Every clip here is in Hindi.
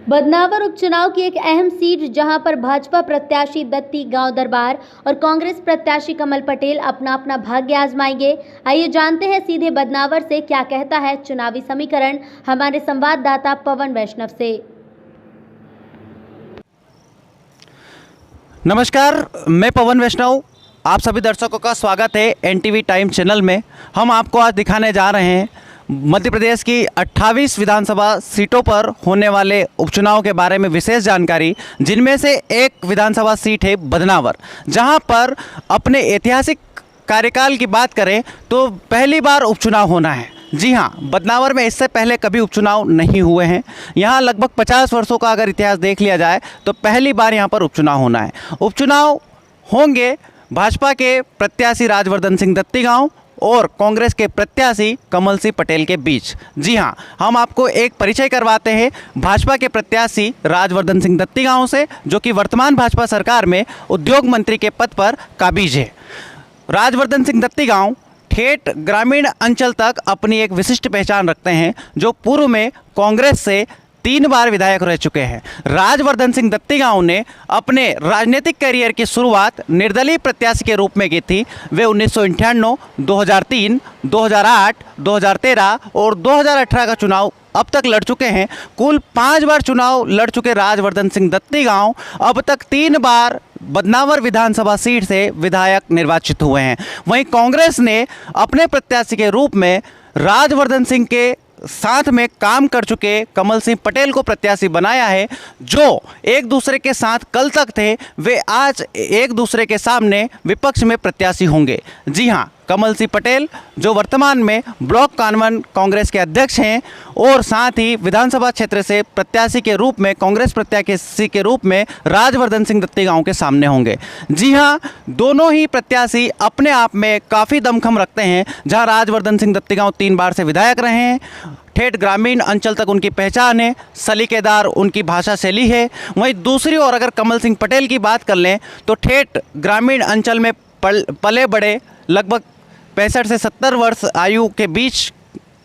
बदनावर उपचुनाव की एक अहम सीट जहां पर भाजपा प्रत्याशी दत्ती गांव दरबार और कांग्रेस प्रत्याशी कमल पटेल अपना अपना भाग्य आजमाएंगे। आइए जानते हैं सीधे बदनावर से क्या कहता है चुनावी समीकरण हमारे संवाददाता पवन वैष्णव से। नमस्कार, मैं पवन वैष्णव, आप सभी दर्शकों का स्वागत है एनटीवी टाइम चैनल में। हम आपको आज दिखाने जा रहे हैं मध्य प्रदेश की 28 विधानसभा सीटों पर होने वाले उपचुनाव के बारे में विशेष जानकारी, जिनमें से एक विधानसभा सीट है बदनावर, जहां पर अपने ऐतिहासिक कार्यकाल की बात करें तो पहली बार उपचुनाव होना है। जी हाँ, बदनावर में इससे पहले कभी उपचुनाव नहीं हुए हैं। यहाँ लगभग 50 वर्षों का अगर इतिहास देख लिया जाए तो पहली बार यहाँ पर उपचुनाव होना है। उपचुनाव होंगे भाजपा के प्रत्याशी राजवर्धन सिंह दत्तीगांव और कांग्रेस के प्रत्याशी कमल सिंह पटेल के बीच। जी हाँ, हम आपको एक परिचय करवाते हैं भाजपा के प्रत्याशी राजवर्धन सिंह दत्तीगांव से, जो कि वर्तमान भाजपा सरकार में उद्योग मंत्री के पद पर काबिज है। राजवर्धन सिंह दत्तीगांव ठेठ ग्रामीण अंचल तक अपनी एक विशिष्ट पहचान रखते हैं, जो पूर्व में कांग्रेस से 3 बार विधायक रह चुके हैं। राजवर्धन सिंह दत्तीगांव ने अपने राजनीतिक करियर की शुरुआत निर्दलीय प्रत्याशी के रूप में की थी। वे 1998, 2003, 2008, 2013 और 2018 का चुनाव अब तक लड़ चुके हैं। कुल 5 बार चुनाव लड़ चुके राजवर्धन सिंह दत्तीगांव अब तक 3 बार बदनावर विधानसभा सीट से विधायक निर्वाचित हुए हैं। वहीं कांग्रेस ने अपने प्रत्याशी के रूप में राजवर्धन सिंह के साथ में काम कर चुके कमल सिंह पटेल को प्रत्याशी बनाया है, जो एक दूसरे के साथ कल तक थे, वे आज एक दूसरे के सामने विपक्ष में प्रत्याशी होंगे। जी हां, कमल सिंह पटेल जो वर्तमान में ब्लॉक कानवन कांग्रेस के अध्यक्ष हैं और साथ ही विधानसभा क्षेत्र से प्रत्याशी के रूप में कांग्रेस प्रत्याशी के रूप में राजवर्धन सिंह दत्तीगांव के सामने होंगे। जी हां, दोनों ही प्रत्याशी अपने आप में काफ़ी दमखम रखते हैं। जहां राजवर्धन सिंह दत्तीगांव 3 बार से विधायक रहे हैं, ठेठ ग्रामीण अंचल तक उनकी पहचान है, सलीकेदार उनकी भाषा शैली है। वहीं दूसरी ओर अगर कमल सिंह पटेल की बात कर लें तो ठेठ ग्रामीण अंचल में पले बड़े लगभग 65 से 70 वर्ष आयु के बीच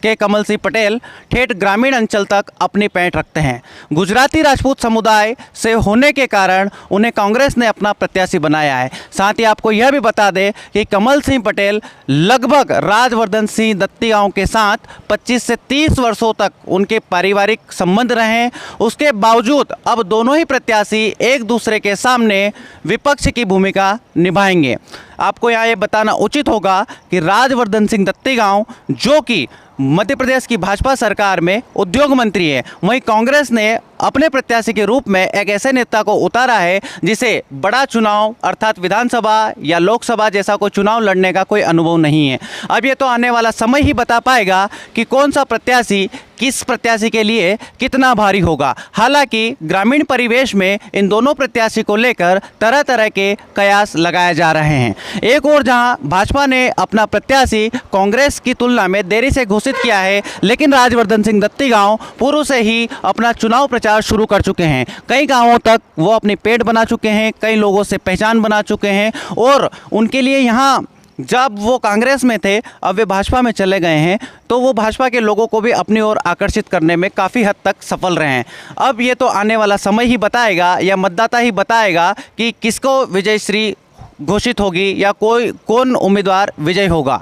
के कमल सिंह पटेल ठेठ ग्रामीण अंचल तक अपनी पैठ रखते हैं। गुजराती राजपूत समुदाय से होने के कारण उन्हें कांग्रेस ने अपना प्रत्याशी बनाया है। साथ ही आपको यह भी बता दें कि कमल सिंह पटेल लगभग राजवर्धन सिंह दत्तीगांव के साथ 25 से 30 वर्षों तक उनके पारिवारिक संबंध रहे हैं। उसके बावजूद अब दोनों ही प्रत्याशी एक दूसरे के सामने विपक्ष की भूमिका निभाएंगे। आपको यहाँ ये बताना उचित होगा कि राजवर्धन सिंह दत्तीगांव जो कि मध्य प्रदेश की भाजपा सरकार में उद्योग मंत्री है, वहीं कांग्रेस ने अपने प्रत्याशी के रूप में एक ऐसे नेता को उतारा है जिसे बड़ा चुनाव अर्थात विधानसभा या लोकसभा जैसा कोई चुनाव लड़ने का कोई अनुभव नहीं है। अब ये तो आने वाला समय ही बता पाएगा कि कौन सा प्रत्याशी किस प्रत्याशी के लिए कितना भारी होगा। हालांकि ग्रामीण परिवेश में इन दोनों प्रत्याशी को लेकर तरह तरह के कयास लगाए जा रहे हैं। एक और जहां भाजपा ने अपना प्रत्याशी कांग्रेस की तुलना में देरी से घोषित किया है, लेकिन राजवर्धन सिंह दत्तीगांव पूर्व से ही अपना चुनाव प्रचार शुरू कर चुके हैं। कई गांवों तक वो अपनी पेड़ बना चुके हैं, कई लोगों से पहचान बना चुके हैं और उनके लिए यहाँ जब वो कांग्रेस में थे, अब वे भाजपा में चले गए हैं, तो वो भाजपा के लोगों को भी अपनी ओर आकर्षित करने में काफ़ी हद तक सफल रहे हैं। अब ये तो आने वाला समय ही बताएगा या मतदाता ही बताएगा कि किसको विजयश्री घोषित होगी या कौन उम्मीदवार विजय होगा।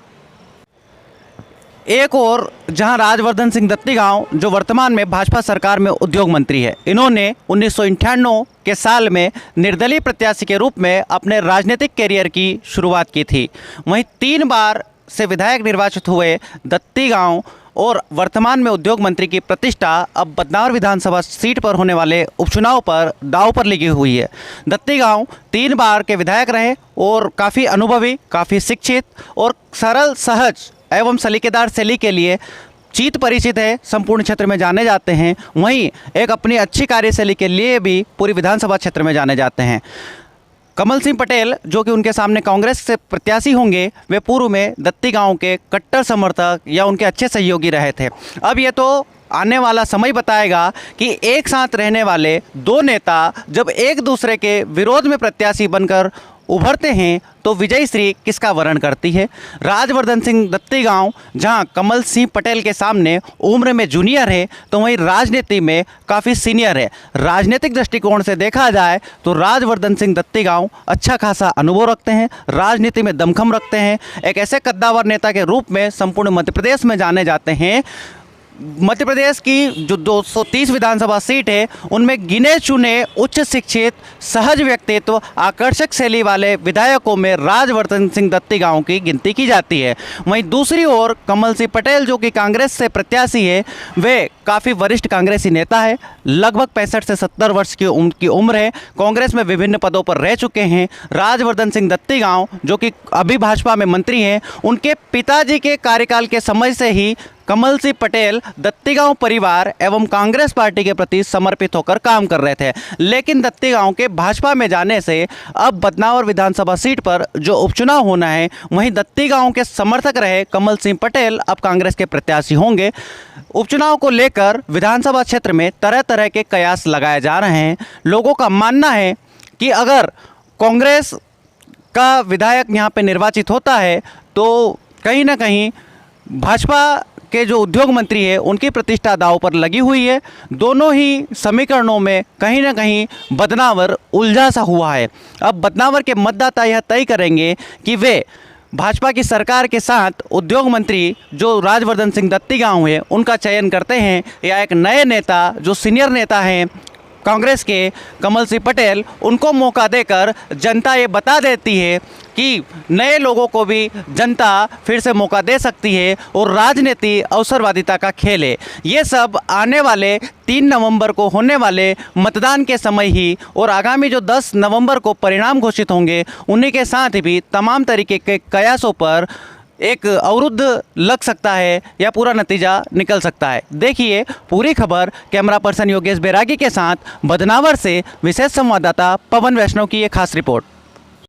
एक और जहां राजवर्धन सिंह दत्तीगांव जो वर्तमान में भाजपा सरकार में उद्योग मंत्री है, इन्होंने 1998 के साल में निर्दलीय प्रत्याशी के रूप में अपने राजनीतिक कैरियर की शुरुआत की थी। वहीं 3 बार से विधायक निर्वाचित हुए दत्तीगांव और वर्तमान में उद्योग मंत्री की प्रतिष्ठा अब बदनावर विधानसभा सीट पर होने वाले उपचुनाव पर दांव पर लगी हुई है। दत्तीगांव 3 बार के विधायक रहे और काफ़ी अनुभवी, काफ़ी शिक्षित और सरल, सहज एवं सलीकेदार शैली के लिए चित परिचित है, संपूर्ण क्षेत्र में जाने जाते हैं। वहीं एक अपनी अच्छी कार्यशैली के लिए भी पूरी विधानसभा क्षेत्र में जाने जाते हैं। कमल सिंह पटेल जो कि उनके सामने कांग्रेस से प्रत्याशी होंगे, वे पूर्व में दत्तीगांव के कट्टर समर्थक या उनके अच्छे सहयोगी रहे थे। अब ये तो आने वाला समय बताएगा कि एक साथ रहने वाले दो नेता जब एक दूसरे के विरोध में प्रत्याशी बनकर उभरते हैं तो विजय श्री किसका वर्ण करती है। राजवर्धन सिंह दत्ती गांव जहां कमल सिंह पटेल के सामने उम्र में जूनियर है तो वहीं राजनीति में काफ़ी सीनियर है। राजनीतिक दृष्टिकोण से देखा जाए तो राजवर्धन सिंह दत्ती गांव अच्छा खासा अनुभव रखते हैं, राजनीति में दमखम रखते हैं, एक ऐसे कद्दावर नेता के रूप में संपूर्ण मध्य प्रदेश में जाने जाते हैं। मध्य प्रदेश की जो 230 विधानसभा सीट है उनमें गिने चुने उच्च शिक्षित सहज व्यक्तित्व आकर्षक शैली वाले विधायकों में राजवर्धन सिंह दत्ती गांव की गिनती की जाती है। वहीं दूसरी ओर कमल सिंह पटेल जो कि कांग्रेस से प्रत्याशी है वे काफ़ी वरिष्ठ कांग्रेसी नेता है, लगभग 65 से 70 वर्ष की उम्र है, कांग्रेस में विभिन्न पदों पर रह चुके हैं। राजवर्धन सिंह दत्ती गांव जो कि अभी भाजपा में मंत्री हैं, उनके पिताजी के कार्यकाल के समय से ही कमल सिंह पटेल दत्ती गांव परिवार एवं कांग्रेस पार्टी के प्रति समर्पित होकर काम कर रहे थे। लेकिन दत्ती गांव के भाजपा में जाने से अब बदनावर विधानसभा सीट पर जो उपचुनाव होना है वहीं दत्ती गांव के समर्थक रहे कमल सिंह पटेल अब कांग्रेस के प्रत्याशी होंगे। उपचुनाव को लेकर विधानसभा क्षेत्र में तरह तरह के कयास लगाए जा रहे हैं। लोगों का मानना है कि अगर कांग्रेस का विधायक यहाँ पे निर्वाचित होता है तो कहीं ना कहीं भाजपा के जो उद्योग मंत्री है उनकी प्रतिष्ठा दांव पर लगी हुई है। दोनों ही समीकरणों में कहीं ना कहीं बदनावर उलझा सा हुआ है। अब बदनावर के मतदाता यह तय करेंगे कि वे भाजपा की सरकार के साथ उद्योग मंत्री जो राजवर्धन सिंह दत्ती गांव है उनका चयन करते हैं या एक नए नेता जो सीनियर नेता हैं कांग्रेस के कमल सिंह पटेल उनको मौका देकर जनता ये बता देती है कि नए लोगों को भी जनता फिर से मौका दे सकती है और राजनीति अवसरवादिता का खेल है। ये सब आने वाले 3 नवंबर को होने वाले मतदान के समय ही और आगामी जो 10 नवंबर को परिणाम घोषित होंगे उन्हीं के साथ भी तमाम तरीके के कयासों पर एक अवरुद्ध लग सकता है या पूरा नतीजा निकल सकता है। देखिए पूरी खबर कैमरा पर्सन योगेश बैरागी के साथ बदनावर से विशेष संवाददाता पवन वैष्णव की ये खास रिपोर्ट।